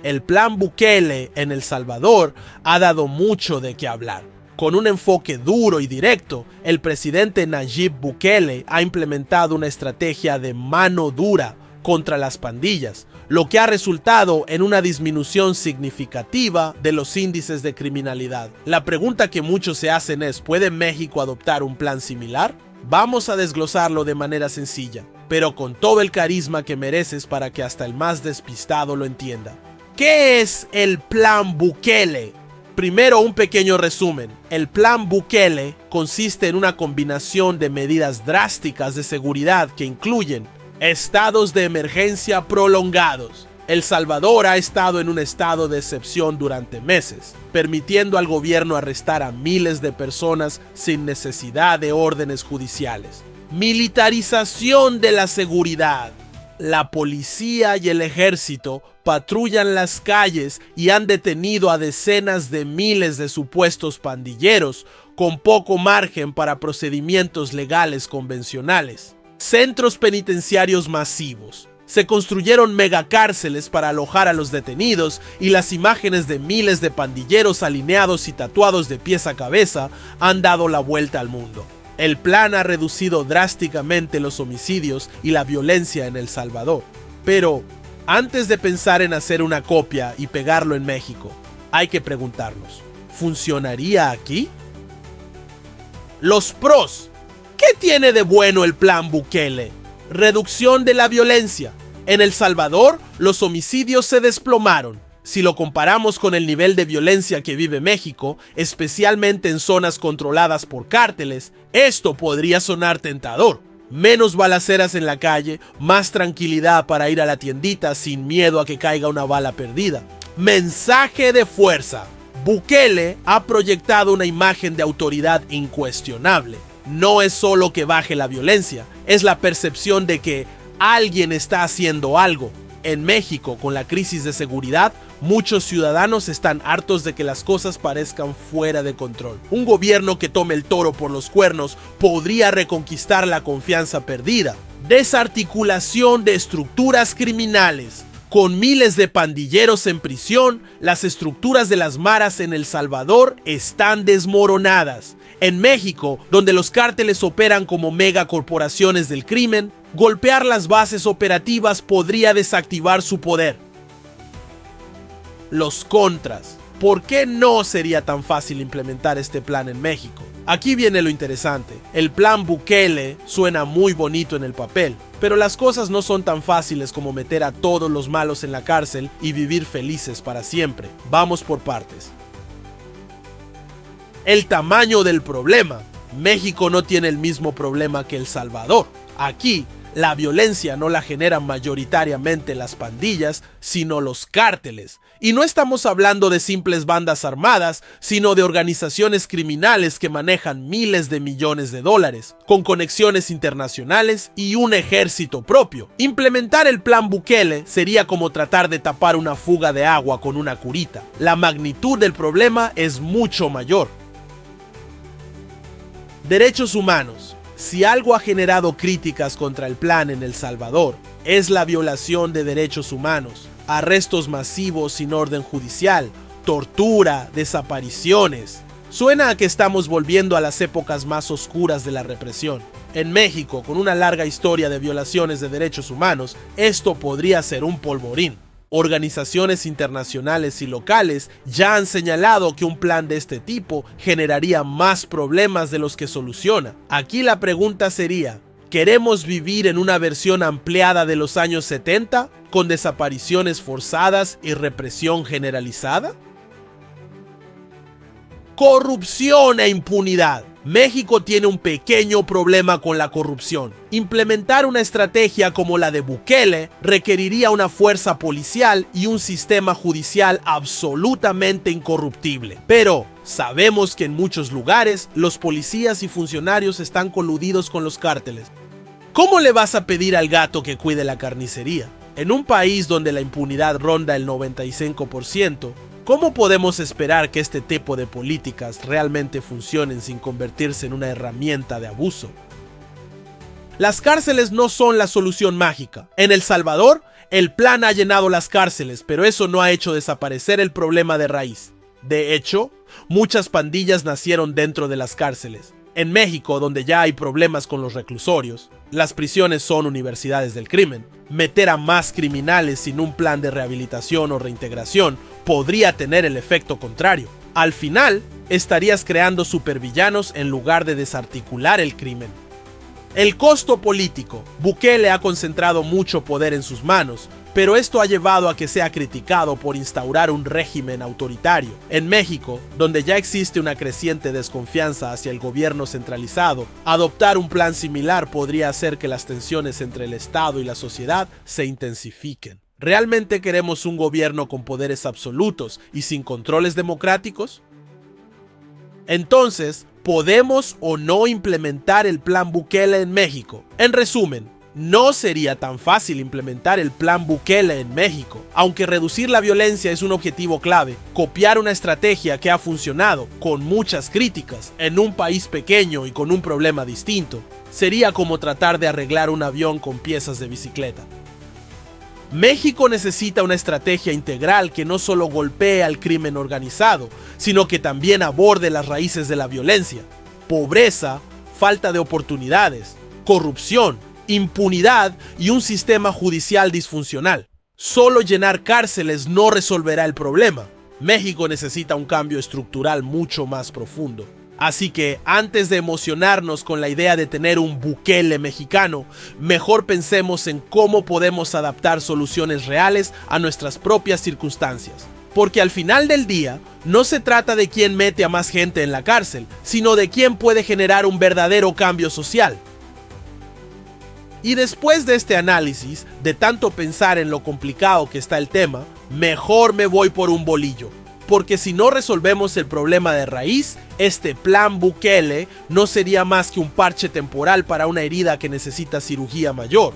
El plan Bukele en El Salvador ha dado mucho de qué hablar. Con un enfoque duro y directo, el presidente Nayib Bukele ha implementado una estrategia de mano dura contra las pandillas, lo que ha resultado en una disminución significativa de los índices de criminalidad. La pregunta que muchos se hacen es, ¿puede México adoptar un plan similar? Vamos a desglosarlo de manera sencilla, pero con todo el carisma que mereces para que hasta el más despistado lo entienda. ¿Qué es el plan Bukele? Primero, un pequeño resumen. El plan Bukele consiste en una combinación de medidas drásticas de seguridad que incluyen estados de emergencia prolongados. El Salvador ha estado en un estado de excepción durante meses, permitiendo al gobierno arrestar a miles de personas sin necesidad de órdenes judiciales. Militarización de la seguridad. La policía y el ejército patrullan las calles y han detenido a decenas de miles de supuestos pandilleros con poco margen para procedimientos legales convencionales. Centros penitenciarios masivos. Se construyeron megacárceles para alojar a los detenidos y las imágenes de miles de pandilleros alineados y tatuados de pies a cabeza han dado la vuelta al mundo. El plan ha reducido drásticamente los homicidios y la violencia en El Salvador. Pero antes de pensar en hacer una copia y pegarlo en México, hay que preguntarnos, ¿funcionaría aquí? Los pros. ¿Qué tiene de bueno el plan Bukele? Reducción de la violencia. En El Salvador, los homicidios se desplomaron. Si lo comparamos con el nivel de violencia que vive México, especialmente en zonas controladas por cárteles, esto podría sonar tentador. Menos balaceras en la calle, más tranquilidad para ir a la tiendita sin miedo a que caiga una bala perdida. Mensaje de fuerza. Bukele ha proyectado una imagen de autoridad incuestionable. No es solo que baje la violencia, es la percepción de que alguien está haciendo algo. En México, con la crisis de seguridad, muchos ciudadanos están hartos de que las cosas parezcan fuera de control. Un gobierno que tome el toro por los cuernos podría reconquistar la confianza perdida. Desarticulación de estructuras criminales. Con miles de pandilleros en prisión, las estructuras de las maras en El Salvador están desmoronadas. En México, donde los cárteles operan como megacorporaciones del crimen, golpear las bases operativas podría desactivar su poder. Los contras. ¿Por qué no sería tan fácil implementar este plan en México? Aquí viene lo interesante. El plan Bukele suena muy bonito en el papel, pero las cosas no son tan fáciles como meter a todos los malos en la cárcel y vivir felices para siempre. Vamos por partes. El tamaño del problema. México no tiene el mismo problema que El Salvador. Aquí, la violencia no la generan mayoritariamente las pandillas, sino los cárteles. Y no estamos hablando de simples bandas armadas, sino de organizaciones criminales que manejan miles de millones de dólares, con conexiones internacionales y un ejército propio. Implementar el plan Bukele sería como tratar de tapar una fuga de agua con una curita. La magnitud del problema es mucho mayor. Derechos humanos. Si algo ha generado críticas contra el plan en El Salvador, es la violación de derechos humanos, arrestos masivos sin orden judicial, tortura, desapariciones. Suena a que estamos volviendo a las épocas más oscuras de la represión. En México, con una larga historia de violaciones de derechos humanos, esto podría ser un polvorín. Organizaciones internacionales y locales ya han señalado que un plan de este tipo generaría más problemas de los que soluciona. Aquí la pregunta sería, ¿queremos vivir en una versión ampliada de los años 70, con desapariciones forzadas y represión generalizada? Corrupción e impunidad. México tiene un pequeño problema con la corrupción. Implementar una estrategia como la de Bukele requeriría una fuerza policial y un sistema judicial absolutamente incorruptible. Pero sabemos que en muchos lugares los policías y funcionarios están coludidos con los cárteles. ¿Cómo le vas a pedir al gato que cuide la carnicería? En un país donde la impunidad ronda el 95%, ¿cómo podemos esperar que este tipo de políticas realmente funcionen sin convertirse en una herramienta de abuso? Las cárceles no son la solución mágica. En El Salvador, El plan ha llenado las cárceles, pero eso no ha hecho desaparecer el problema de raíz. De hecho, muchas pandillas nacieron dentro de las cárceles. En México, donde ya hay problemas con los reclusorios, las prisiones son universidades del crimen. Meter a más criminales sin un plan de rehabilitación o reintegración podría tener el efecto contrario. Al final, estarías creando supervillanos en lugar de desarticular el crimen. El costo político. Bukele ha concentrado mucho poder en sus manos, pero esto ha llevado a que sea criticado por instaurar un régimen autoritario. En México, donde ya existe una creciente desconfianza hacia el gobierno centralizado, adoptar un plan similar podría hacer que las tensiones entre el Estado y la sociedad se intensifiquen. ¿Realmente queremos un gobierno con poderes absolutos y sin controles democráticos? Entonces, ¿podemos o no implementar el plan Bukele en México? En resumen, no sería tan fácil implementar el plan Bukele en México. Aunque reducir la violencia es un objetivo clave, copiar una estrategia que ha funcionado, con muchas críticas, en un país pequeño y con un problema distinto, sería como tratar de arreglar un avión con piezas de bicicleta. México necesita una estrategia integral que no solo golpee al crimen organizado, sino que también aborde las raíces de la violencia: pobreza, falta de oportunidades, corrupción, impunidad y un sistema judicial disfuncional. Solo llenar cárceles no resolverá el problema. México necesita un cambio estructural mucho más profundo. Así que, antes de emocionarnos con la idea de tener un Bukele mexicano, mejor pensemos en cómo podemos adaptar soluciones reales a nuestras propias circunstancias. Porque al final del día, no se trata de quién mete a más gente en la cárcel, sino de quién puede generar un verdadero cambio social. Y después de este análisis, de tanto pensar en lo complicado que está el tema, mejor me voy por un bolillo. Porque si no resolvemos el problema de raíz, este plan Bukele no sería más que un parche temporal para una herida que necesita cirugía mayor.